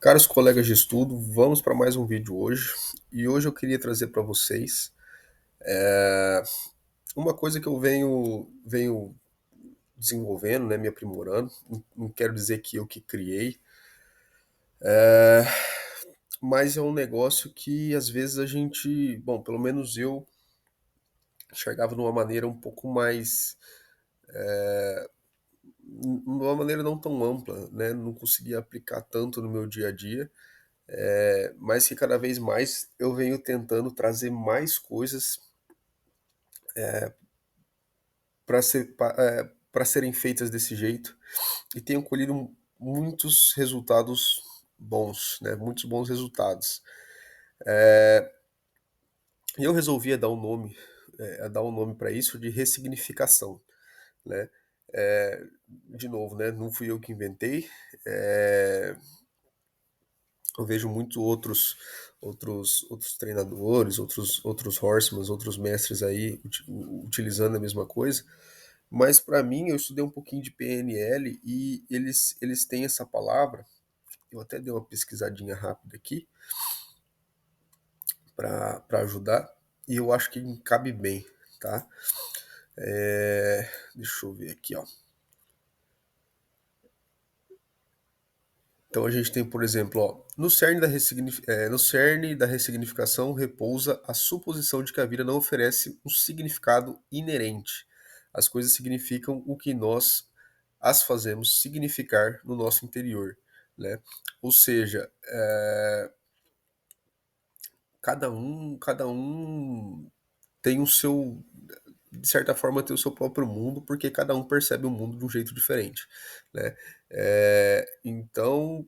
Caros colegas de estudo, vamos para mais um vídeo hoje. E hoje eu queria trazer para vocês uma coisa que eu venho desenvolvendo, né, me aprimorando. Não quero dizer que eu que criei, mas é um negócio que às vezes a gente, bom, pelo menos eu enxergava de uma maneira um pouco mais, de uma maneira não tão ampla, né? Não conseguia aplicar tanto no meu dia a dia, mas que cada vez mais eu venho tentando trazer mais coisas para serem feitas desse jeito e tenho colhido muitos resultados bons, né? Muitos bons resultados. E eu resolvi dar um nome para isso de ressignificação, né? De novo, né? Não fui eu que inventei. É, eu vejo muito outros treinadores, outros horsemen, outros mestres aí utilizando a mesma coisa. Mas para mim, eu estudei um pouquinho de PNL e eles têm essa palavra. Eu até dei uma pesquisadinha rápida aqui para ajudar e eu acho que cabe bem, tá? Deixa eu ver aqui, ó. Então a gente tem, por exemplo, ó, no cerne da ressignificação repousa a suposição de que a vida não oferece um significado inerente. As coisas significam o que nós as fazemos significar no nosso interior, né? Ou seja, cada um tem o seu, de certa forma, tem o seu próprio mundo, porque cada um percebe o mundo de um jeito diferente, né? Então,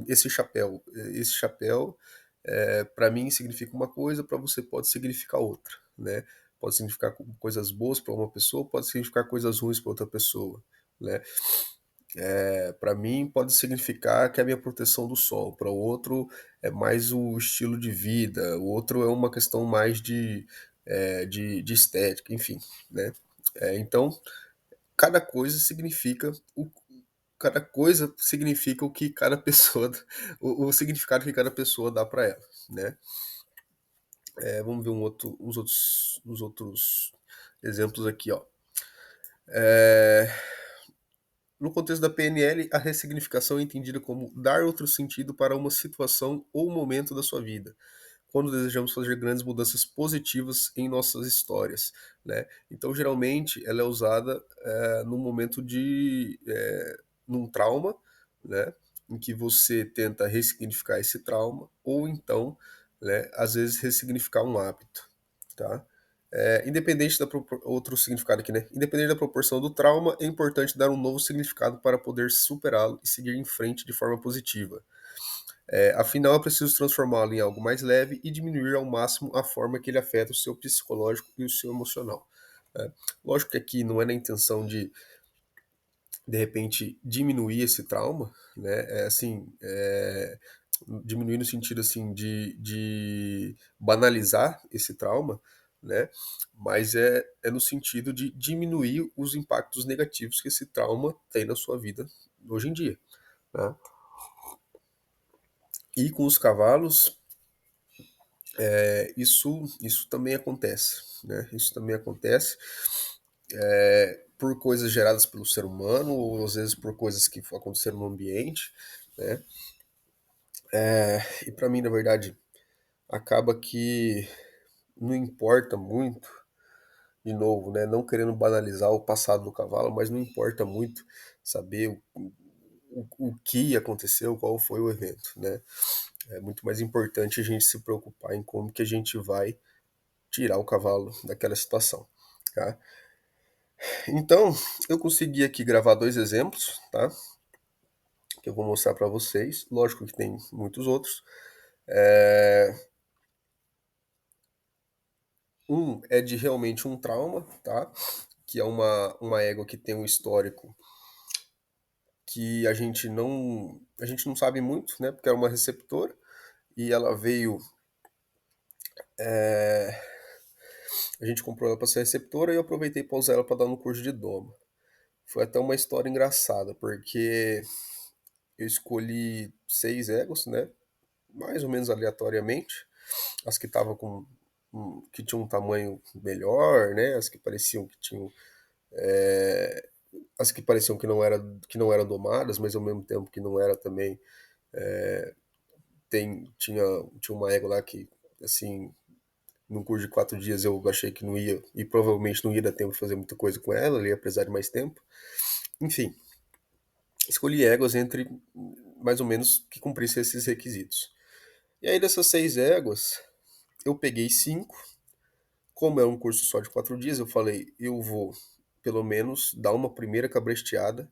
esse chapéu, para mim significa uma coisa, para você pode significar outra, né? Pode significar coisas boas para uma pessoa, pode significar coisas ruins para outra pessoa, né? Para mim pode significar que é a minha proteção do sol, para o outro é mais o estilo de vida, o outro é uma questão mais de estética, enfim, né? Então, cada coisa significa cada coisa significa o que cada pessoa, o significado que cada pessoa dá para ela, né? Vamos ver uns outros exemplos aqui, ó. No contexto da PNL, a ressignificação é entendida como dar outro sentido para uma situação ou momento da sua vida, quando desejamos fazer grandes mudanças positivas em nossas histórias, né? Então, geralmente, ela é usada no momento num trauma, né? Em que você tenta ressignificar esse trauma, ou então, né, às vezes, ressignificar um hábito, tá? Independente outro significado aqui, né? Independente da proporção do trauma, é importante dar um novo significado para poder superá-lo e seguir em frente de forma positiva. Afinal, é preciso transformá-lo em algo mais leve e diminuir ao máximo a forma que ele afeta o seu psicológico e o seu emocional, né? Lógico que aqui não é na intenção de repente, diminuir esse trauma, né? Diminuir no sentido assim de banalizar esse trauma, né? Mas é no sentido de diminuir os impactos negativos que esse trauma tem na sua vida hoje em dia, né? E com os cavalos, isso também acontece, né? Isso também acontece por coisas geradas pelo ser humano, ou às vezes por coisas que aconteceram no ambiente, né? E para mim, na verdade, acaba que não importa muito, de novo, né? Não querendo banalizar o passado do cavalo, mas não importa muito saber o que aconteceu, qual foi o evento, né? É muito mais importante a gente se preocupar em como que a gente vai tirar o cavalo daquela situação, tá? Então, eu consegui aqui gravar dois exemplos, tá? Que eu vou mostrar para vocês. Lógico que tem muitos outros. Um é de realmente um trauma, tá? Que é uma égua que tem um histórico que a gente não sabe muito, né? Porque era uma receptora e ela veio, a gente comprou ela para ser receptora e eu aproveitei para usar ela para dar no curso de doma. Foi até uma história engraçada, porque eu escolhi 6 éguas, né, mais ou menos aleatoriamente, as que estavam com que tinham um tamanho melhor, né, as que pareciam que tinham as que pareciam que não eram domadas, mas ao mesmo tempo que não era também tinha uma égua lá que assim num curso de 4 dias eu achei que não ia e provavelmente não ia dar tempo de fazer muita coisa com ela, ela ia precisar de mais tempo. Enfim, escolhi éguas entre mais ou menos que cumprissem esses requisitos. E aí dessas 6 éguas, eu peguei 5. Como é um curso só de 4 dias, eu falei, eu vou pelo menos dar uma primeira cabresteada,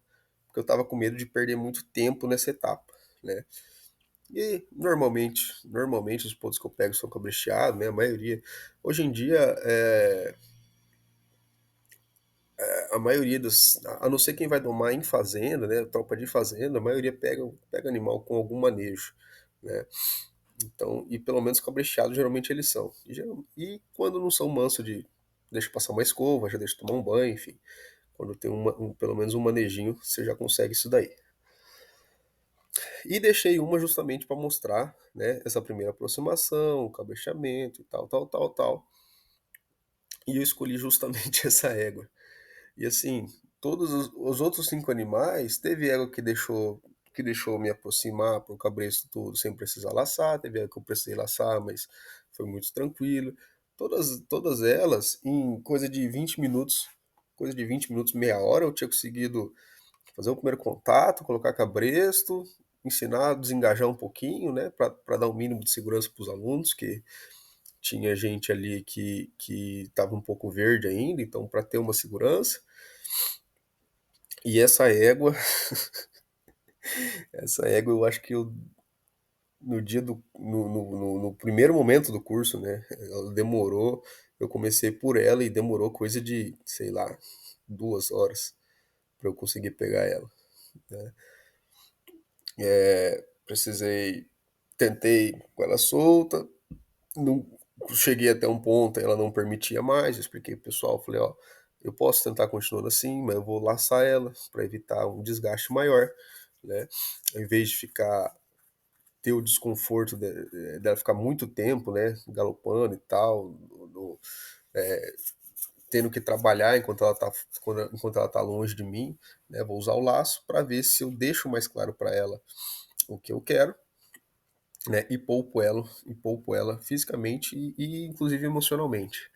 porque eu estava com medo de perder muito tempo nessa etapa, né? E normalmente os pontos que eu pego são cabresteados, né? A maioria. Hoje em dia, a maioria dos. A não ser quem vai domar em fazenda, né? Tropa de fazenda, a maioria pega animal com algum manejo, né? Então, e pelo menos cabresteados geralmente eles são. E quando não são manso de deixa passar uma escova, já deixa tomar um banho, enfim. Quando tem pelo menos um manejinho, você já consegue isso daí. E deixei uma justamente para mostrar, né, essa primeira aproximação, o cabresteamento e tal, tal, tal, tal. E eu escolhi justamente essa égua. E assim, todos os outros 5 animais, teve égua que deixou me aproximar pro cabresto todo sem precisar laçar, teve égua que eu precisei laçar, mas foi muito tranquilo. Todas elas, em coisa de 20 minutos, meia hora, eu tinha conseguido fazer o primeiro contato, colocar cabresto, ensinar, desengajar um pouquinho, né, para dar um mínimo de segurança para os alunos, que tinha gente ali que estava um pouco verde ainda, então para ter uma segurança. E essa égua eu acho que no dia no primeiro momento do curso, né, ela demorou, eu comecei por ela e demorou coisa de, sei lá, 2 horas para eu conseguir pegar ela, né. Tentei com ela solta, não, cheguei até um ponto, ela não permitia mais, eu expliquei pro pessoal, falei, ó, eu posso tentar continuando assim, mas eu vou laçar ela para evitar um desgaste maior, né? Ao invés de ter o desconforto dela ficar muito tempo, né, galopando e tal, tendo que trabalhar enquanto ela tá longe de mim, né? Vou usar o laço para ver se eu deixo mais claro para ela o que eu quero, né? E poupo ela fisicamente e inclusive emocionalmente,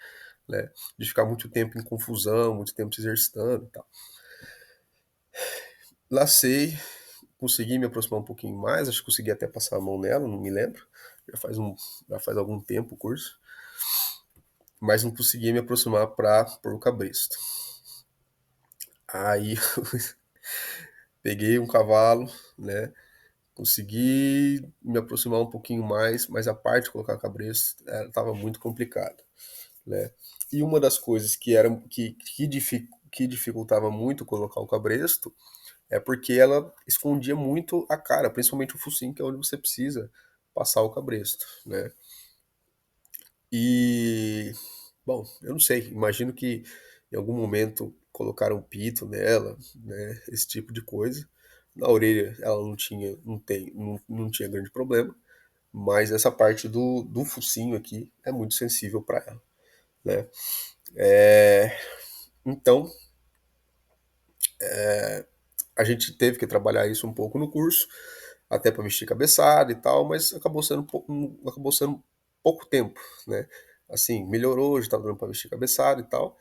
né? De ficar muito tempo em confusão, muito tempo se exercitando e tal. Lacei, consegui me aproximar um pouquinho mais, acho que consegui até passar a mão nela, não me lembro. Já faz algum tempo o curso, mas não consegui me aproximar para pôr o cabresto. Aí peguei um cavalo, né? Consegui me aproximar um pouquinho mais, mas a parte de colocar cabresto estava muito complicada, né? E uma das coisas que dificultava muito colocar o cabresto é porque ela escondia muito a cara, principalmente o focinho, que é onde você precisa passar o cabresto, né? E, bom, eu não sei, imagino que em algum momento colocaram um pito nela, né? Esse tipo de coisa. Na orelha ela não tinha grande problema, mas essa parte do focinho aqui é muito sensível para ela, né? Então, a gente teve que trabalhar isso um pouco no curso, até para vestir cabeçada e tal, mas acabou sendo pouco tempo, né? Assim, melhorou, já estava dando para vestir cabeçada e tal,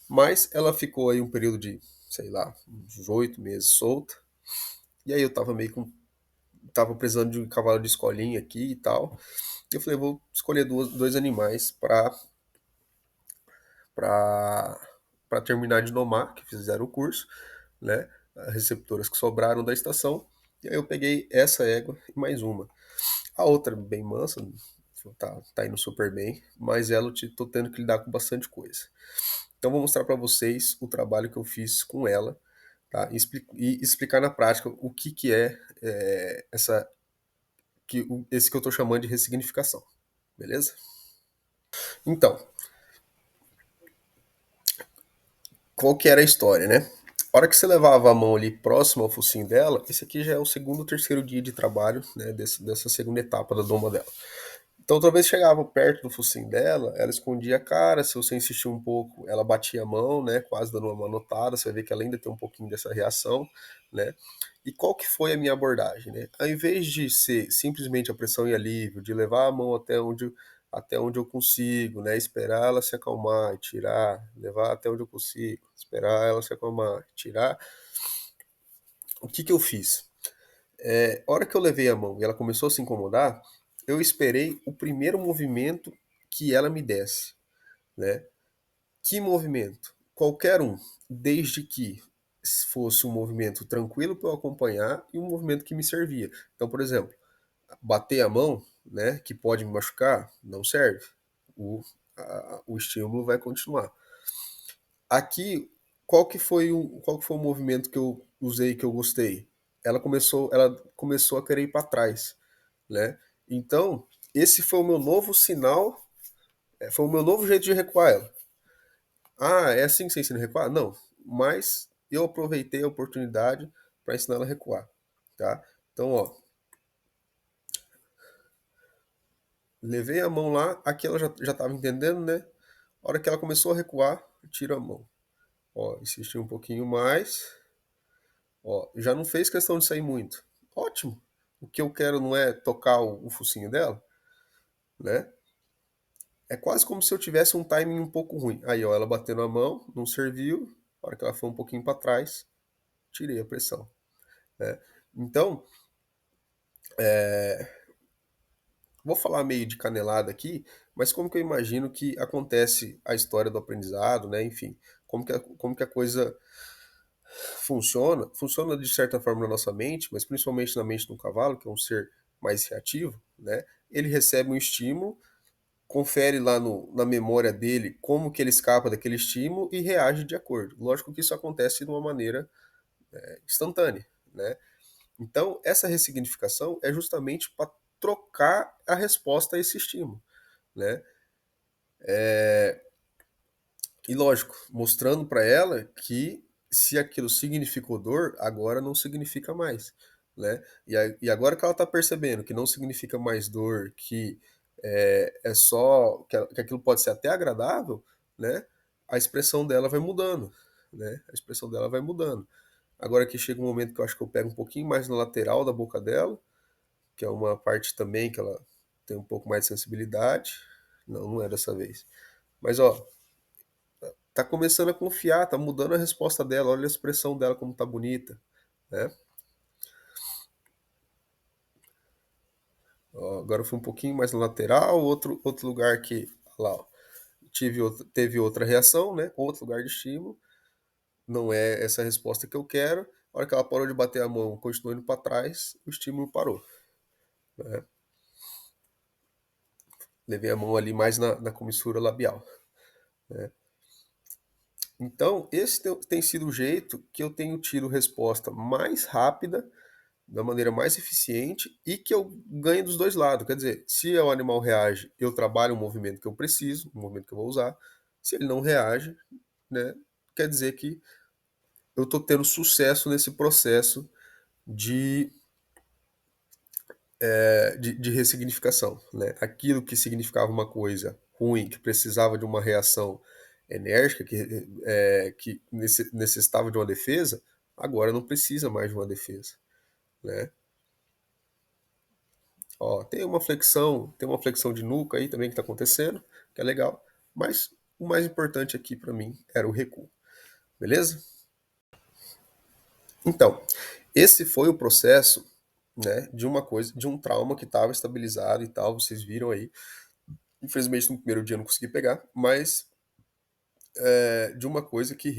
mas ela ficou aí um período de, sei lá, uns 8 meses solta, e aí eu tava precisando de um cavalo de escolinha aqui e tal, e eu falei, vou escolher dois animais para para terminar de nomar, que fizeram o curso, né? As receptoras que sobraram da estação. E aí eu peguei essa égua e mais uma. A outra, bem mansa, tá indo super bem, mas ela tô tendo que lidar com bastante coisa. Então vou mostrar para vocês o trabalho que eu fiz com ela, tá? E explicar na prática o que que esse que eu tô chamando de ressignificação, beleza? Então, qual que era a história, né? A hora que você levava a mão ali próximo ao focinho dela, esse aqui já é o segundo ou terceiro dia de trabalho, né, dessa segunda etapa da doma dela. Então, toda vez que chegava perto do focinho dela, ela escondia a cara. Se você insistir um pouco, ela batia a mão, né? Quase dando uma manotada. Você vai ver que ela ainda tem um pouquinho dessa reação, né? E qual que foi a minha abordagem, né? Ao invés de ser simplesmente a pressão e alívio, de levar a mão até onde eu consigo, né? Esperar ela se acalmar e tirar, levar até onde eu consigo, esperar ela se acalmar, tirar. O que que eu fiz? A hora que eu levei a mão e ela começou a se incomodar, eu esperei o primeiro movimento que ela me desse, né? Que movimento? Qualquer um, desde que fosse um movimento tranquilo para eu acompanhar e um movimento que me servia. Então, por exemplo, bater a mão, né, que pode me machucar, não serve. O estímulo vai continuar. Aqui, qual que foi o movimento que eu usei que eu gostei? Ela começou a querer ir para trás, né? Então, esse foi o meu novo sinal, foi o meu novo jeito de recuar ela. Ah, é assim que você ensina a recuar? Não, mas eu aproveitei a oportunidade para ensinar ela a recuar, tá? Então, ó, levei a mão lá, aqui ela já estava entendendo, né? A hora que ela começou a recuar, eu tiro a mão. Ó, insisti um pouquinho mais. Ó, já não fez questão de sair muito. Ótimo. O que eu quero não é tocar o focinho dela, né? É quase como se eu tivesse um timing um pouco ruim. Aí, ó, ela batendo a mão, não serviu. A hora que ela foi um pouquinho para trás, tirei a pressão, né? Então, vou falar meio de canelada aqui, mas como que eu imagino que acontece a história do aprendizado, né? Enfim, como que a coisa funciona? Funciona de certa forma na nossa mente, mas principalmente na mente do cavalo, que é um ser mais reativo, né? Ele recebe um estímulo, confere lá na memória dele como que ele escapa daquele estímulo e reage de acordo. Lógico que isso acontece de uma maneira instantânea, né? Então, essa ressignificação é justamente para trocar a resposta a esse estímulo, né? E lógico, mostrando para ela que se aquilo significou dor, agora não significa mais, né? E agora que ela está percebendo que não significa mais dor, que é só que aquilo pode ser até agradável, né? A expressão dela vai mudando, né? A expressão dela vai mudando. Agora que chega um momento que eu acho que eu pego um pouquinho mais na lateral da boca dela, que é uma parte também que ela tem um pouco mais de sensibilidade. Não, não é dessa vez. Mas ó, tá começando a confiar, tá mudando a resposta dela, olha a expressão dela como tá bonita, né? Ó, agora eu fui um pouquinho mais na lateral, outro lugar que, lá, ó, teve outra reação, né? Outro lugar de estímulo, não é essa resposta que eu quero. A hora que ela parou de bater a mão, continuou indo para trás, o estímulo parou, né? Levei a mão ali mais na comissura labial, né? Então, esse tem sido o jeito que eu tenho tido resposta mais rápida, da maneira mais eficiente e que eu ganho dos dois lados. Quer dizer, se o animal reage, eu trabalho o movimento que eu preciso, o movimento que eu vou usar. Se ele não reage, né, quer dizer que eu estou tendo sucesso nesse processo de, de ressignificação. Né? Aquilo que significava uma coisa ruim, que precisava de uma reação enérgica, que necessitava de uma defesa, agora não precisa mais de uma defesa. Né? Ó, tem uma flexão de nuca aí também que está acontecendo, que é legal. Mas o mais importante aqui para mim era o recuo, beleza? Então, esse foi o processo, né, de uma coisa, de um trauma que estava estabilizado e tal, vocês viram aí. Infelizmente no primeiro dia eu não consegui pegar, mas de uma coisa que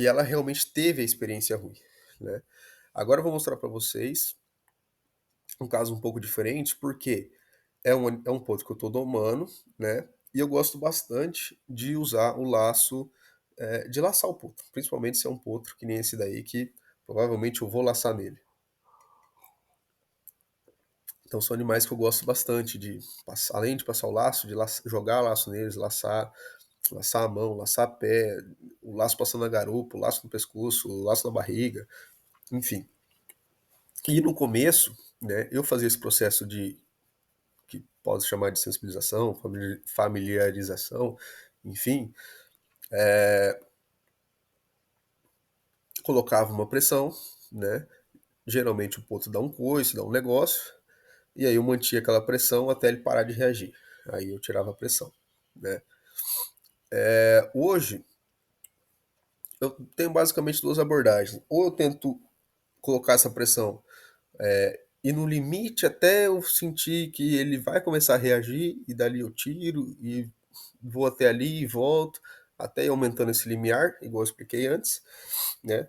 ela realmente teve a experiência ruim, né? Agora eu vou mostrar para vocês um caso um pouco diferente, porque é um ponto que eu estou domando, né? E eu gosto bastante de usar o laço, de laçar o potro, principalmente se é um potro que nem esse daí, que provavelmente eu vou laçar nele. Então são animais que eu gosto bastante de passar, além de passar o laço, de jogar laço neles, laçar. laçar a mão, laçar a pé, o laço passando na garupa, o laço no pescoço, o laço na barriga, enfim. E no começo, né, eu fazia esse processo de que pode chamar de sensibilização, familiarização, enfim, colocava uma pressão, né? Geralmente o potro dá um coice, dá um negócio, e aí eu mantinha aquela pressão até ele parar de reagir. Aí eu tirava a pressão, né? Hoje eu tenho basicamente duas abordagens. Ou eu tento colocar essa pressão e no limite até eu sentir que ele vai começar a reagir, e dali eu tiro e vou até ali e volto, até ir aumentando esse limiar, igual eu expliquei antes, né?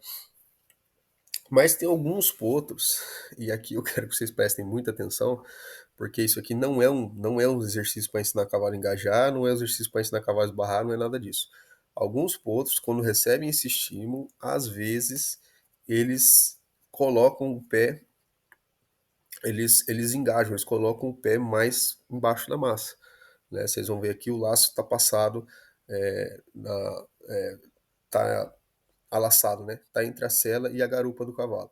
Mas tem alguns potros, e aqui eu quero que vocês prestem muita atenção, porque isso aqui não é um exercício para ensinar cavalo a engajar, não é um exercício para ensinar cavalo a esbarrar, não é nada disso. Alguns potros, quando recebem esse estímulo, às vezes eles colocam o pé, eles engajam, eles colocam o pé mais embaixo da massa. Né? Vocês vão ver aqui o laço está passado, tá alaçado, né? Tá entre a sela e a garupa do cavalo.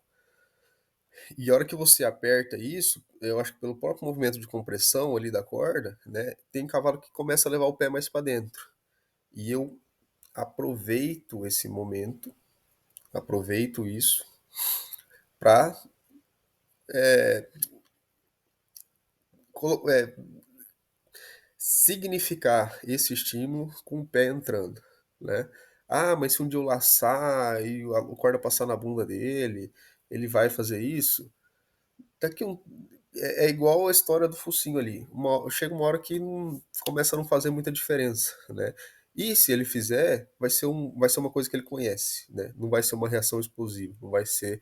E a hora que você aperta isso, eu acho que pelo próprio movimento de compressão ali da corda, né, tem cavalo que começa a levar o pé mais para dentro. E eu aproveito esse momento, aproveito isso para significar esse estímulo com o pé entrando, né? Ah, mas se um dia eu laçar e a corda passar na bunda dele, ele vai fazer isso? Daqui um, é igual a história do focinho ali. Chega uma hora que começa a não fazer muita diferença, né? E se ele fizer, vai ser uma coisa que ele conhece, né? Não vai ser uma reação explosiva, não vai ser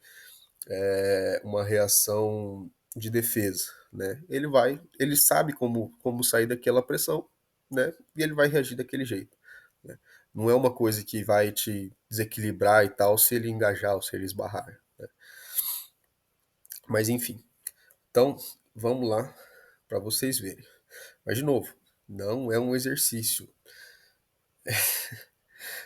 uma reação de defesa, né? Ele sabe como sair daquela pressão, né? E ele vai reagir daquele jeito, né? Não é uma coisa que vai te desequilibrar e tal se ele engajar ou se ele esbarrar, né? Mas enfim, então vamos lá para vocês verem. Mas de novo, não é um exercício.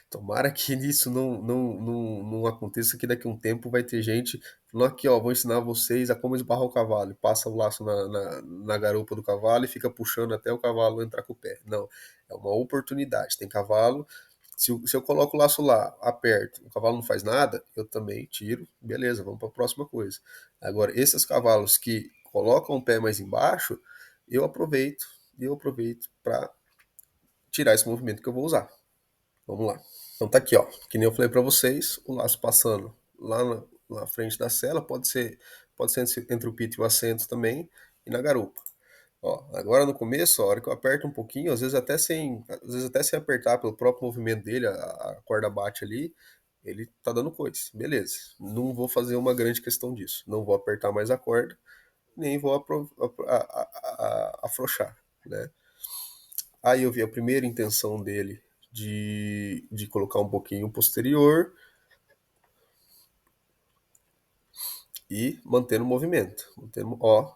Tomara que isso não aconteça, que daqui a um tempo vai ter gente falando aqui, ó, vou ensinar vocês a como esbarrar o cavalo. E passa o laço na garupa do cavalo e fica puxando até o cavalo entrar com o pé. Não, é uma oportunidade. Tem cavalo, se eu coloco o laço lá, aperto, o cavalo não faz nada, eu também tiro, beleza, vamos para a próxima coisa. Agora, esses cavalos que colocam o pé mais embaixo, eu aproveito para tirar esse movimento que eu vou usar. Vamos lá. Então tá aqui, ó. Que nem eu falei para vocês, o laço passando lá na frente da sela, pode ser entre o pito e o assento também, e na garupa. Ó, agora no começo, a hora que eu aperto um pouquinho, às vezes até sem apertar pelo próprio movimento dele, a corda bate ali, ele tá dando coice. Beleza. Não vou fazer uma grande questão disso. Não vou apertar mais a corda, nem vou afrouxar, né? Aí eu vi a primeira intenção dele de colocar um pouquinho posterior e manter o movimento. Ó,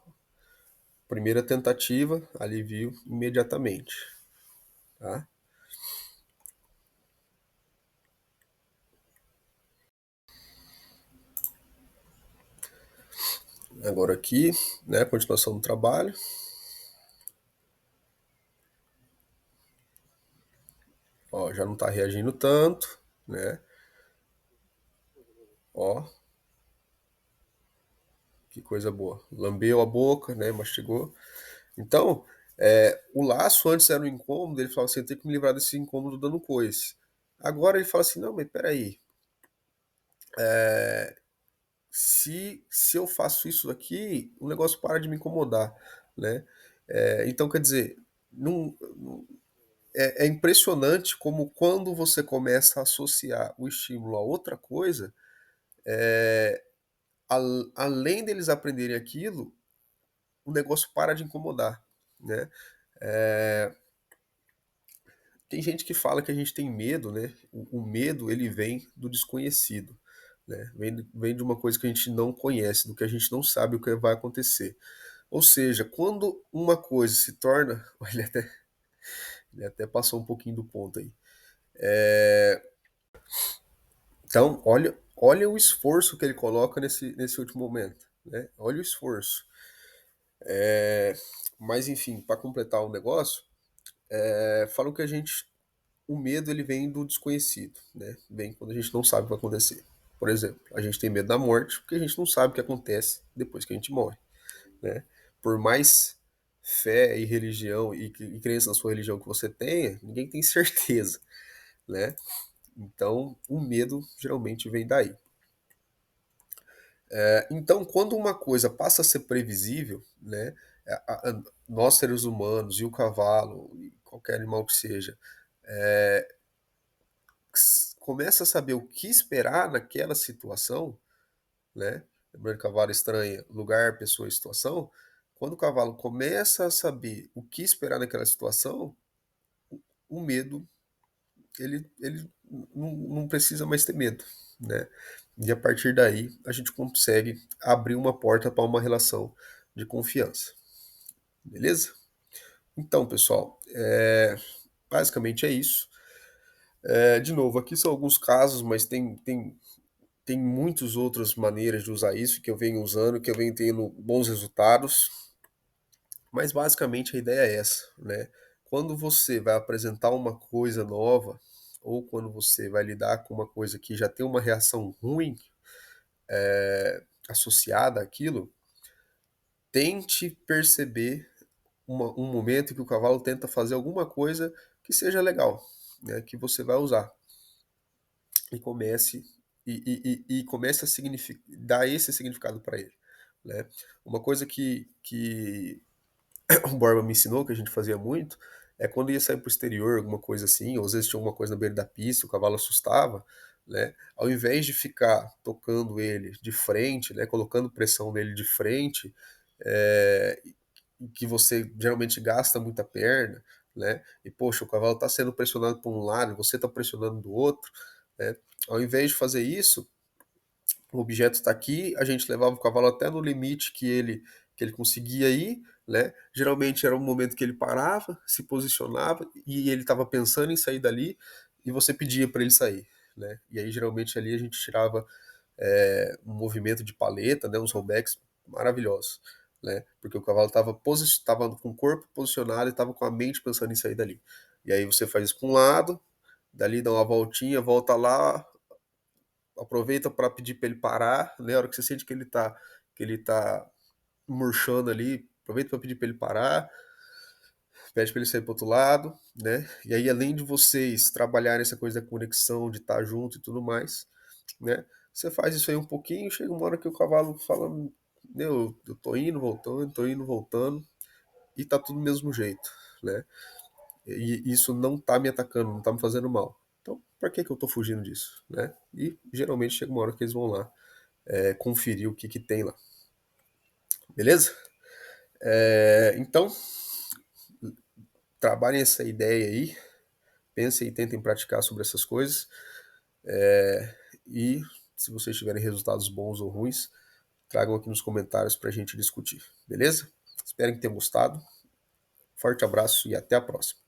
primeira tentativa, alivio imediatamente. Tá? Agora aqui, né, continuação do trabalho. Ó, já não está reagindo tanto, né? Ó, que coisa boa. Lambeu a boca, né? Mastigou. Então, o laço antes era um incômodo, ele falava assim, eu tenho que me livrar desse incômodo dando coice. Agora ele fala assim, não, mas peraí, se eu faço isso aqui, o negócio para de me incomodar, né? Então, quer dizer, é impressionante como quando você começa a associar o estímulo a outra coisa, além deles aprenderem aquilo, o negócio para de incomodar, né? Tem gente que fala que a gente tem medo, né? O medo, ele vem do desconhecido, né? Vem de uma coisa que a gente não conhece, do que a gente não sabe o que vai acontecer. Ou seja, quando uma coisa se torna. Ele até passou um pouquinho do ponto aí. Então, olha o esforço que ele coloca nesse último momento, né? Olha o esforço. É, mas enfim, para completar o negócio, falam que o medo ele vem do desconhecido, né? Vem quando a gente não sabe o que vai acontecer. Por exemplo, a gente tem medo da morte porque a gente não sabe o que acontece depois que a gente morre, né? Por mais fé e religião e crença na sua religião que você tenha, ninguém tem certeza, né? Então, o medo geralmente vem daí. Então, quando uma coisa passa a ser previsível, né, nós seres humanos e o cavalo, e qualquer animal que seja, começa a saber o que esperar naquela situação, né? Lembrando que cavalo estranha, lugar, pessoa e situação. Quando o cavalo começa a saber o que esperar naquela situação, o medo, ele não precisa mais ter medo, né? E a partir daí, a gente consegue abrir uma porta para uma relação de confiança. Beleza? Então, pessoal, basicamente é isso. De novo, aqui são alguns casos, mas tem muitas outras maneiras de usar isso que eu venho usando, que eu venho tendo bons resultados. Mas basicamente a ideia é essa, né? Quando você vai apresentar uma coisa nova, ou quando você vai lidar com uma coisa que já tem uma reação ruim associada àquilo, tente perceber um momento em que o cavalo tenta fazer alguma coisa que seja legal, né, que você vai usar. E comece e comece a dar esse significado para ele. Né? Uma coisa que o Borba me ensinou, que a gente fazia muito, é quando ia sair para o exterior, alguma coisa assim, ou às vezes tinha alguma coisa na beira da pista, o cavalo assustava, né? Ao invés de ficar tocando ele de frente, né, colocando pressão nele de frente, é, que você geralmente gasta muita perna, né? E poxa, o cavalo está sendo pressionado por um lado, você está pressionando do outro, né? Ao invés de fazer isso, o objeto está aqui, a gente levava o cavalo até no limite que ele conseguia ir, né? Geralmente era um momento que ele parava, se posicionava e ele estava pensando em sair dali e você pedia para ele sair, né? E aí geralmente ali a gente tirava um movimento de paleta, né? Uns rollbacks maravilhosos, né? Porque o cavalo estava com o corpo posicionado e estava com a mente pensando em sair dali. E aí você faz isso para um lado, dali dá uma voltinha, volta lá, aproveita para pedir para ele parar, né? A hora que você sente que ele tá murchando ali, aproveita para pedir para ele parar, pede para ele sair para outro lado, né? E aí além de vocês trabalharem essa coisa da conexão, de estar junto e tudo mais, né? Você faz isso aí um pouquinho, chega uma hora que o cavalo fala, meu, eu tô indo, voltando, e tá tudo do mesmo jeito, né? E isso não tá me atacando, não tá me fazendo mal. Então, para que eu tô fugindo disso, né? E geralmente chega uma hora que eles vão lá conferir o que que tem lá. Beleza? Então, trabalhem essa ideia aí, pensem e tentem praticar sobre essas coisas. E se vocês tiverem resultados bons ou ruins, tragam aqui nos comentários para a gente discutir. Beleza? Espero que tenham gostado. Forte abraço e até a próxima.